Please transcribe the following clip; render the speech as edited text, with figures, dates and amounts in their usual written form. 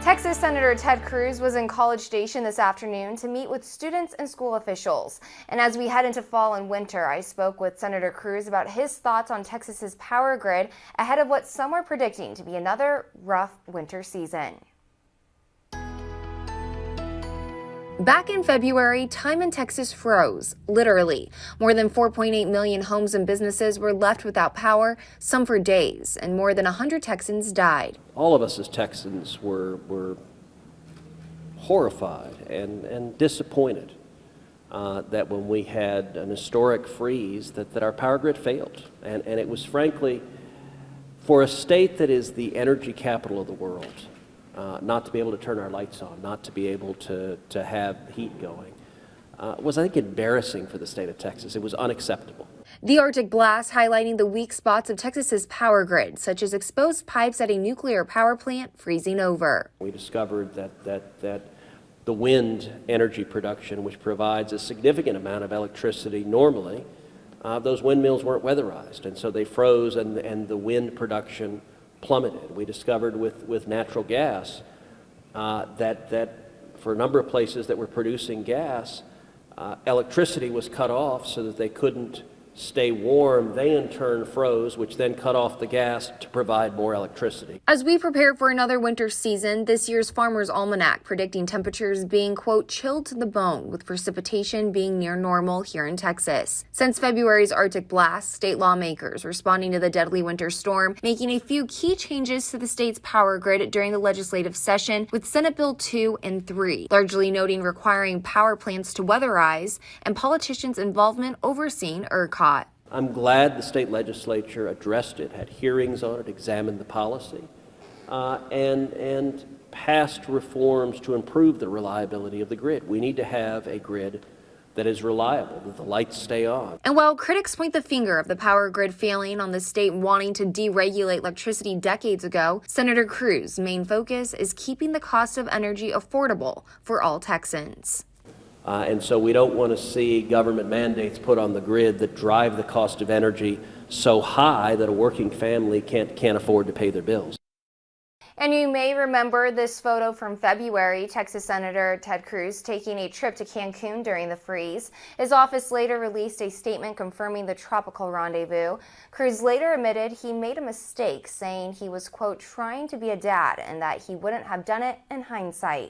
Texas Senator Ted Cruz was in College Station this afternoon to meet with students and school officials. And as we head into fall and winter, I spoke with Senator Cruz about his thoughts on Texas's power grid ahead of what some are predicting to be another rough winter season. Back in February, time in Texas froze, literally. More than 4.8 million homes and businesses were left without power, some for days, and more than 100 Texans died. All of us as Texans were horrified and disappointed that when we had an historic freeze that our power grid failed. And it was frankly, for a state that is the energy capital of the world, not to be able to turn our lights on, not to be able to have heat going, was, I think, embarrassing for the state of Texas. It was unacceptable. The Arctic blast highlighting the weak spots of Texas's power grid, such as exposed pipes at a nuclear power plant freezing over. We discovered that the wind energy production, which provides a significant amount of electricity normally, those windmills weren't weatherized, and so they froze, and the wind production plummeted. We discovered with natural gas that for a number of places that were producing gas, electricity was cut off so that they couldn't stay warm. They in turn froze, which then cut off the gas to provide more electricity. As we prepare for another winter season, this year's Farmer's Almanac predicting temperatures being, quote, chilled to the bone, with precipitation being near normal here in Texas. Since February's Arctic blast, state lawmakers responding to the deadly winter storm, making a few key changes to the state's power grid during the legislative session with Senate Bill 2 and 3, largely noting requiring power plants to weatherize and politicians' involvement overseeing ERCOT. I'm glad the state legislature addressed it, had hearings on it, examined the policy, and passed reforms to improve the reliability of the grid. We need to have a grid that is reliable, that the lights stay on. And while critics point the finger of the power grid failing on the state wanting to deregulate electricity decades ago, Senator Cruz's main focus is keeping the cost of energy affordable for all Texans. And so we don't want to see government mandates put on the grid that drive the cost of energy so high that a working family can't afford to pay their bills. And you may remember this photo from February, Texas Senator Ted Cruz taking a trip to Cancun during the freeze. His office later released a statement confirming the tropical rendezvous. Cruz later admitted he made a mistake, saying he was, quote, trying to be a dad and that he wouldn't have done it in hindsight.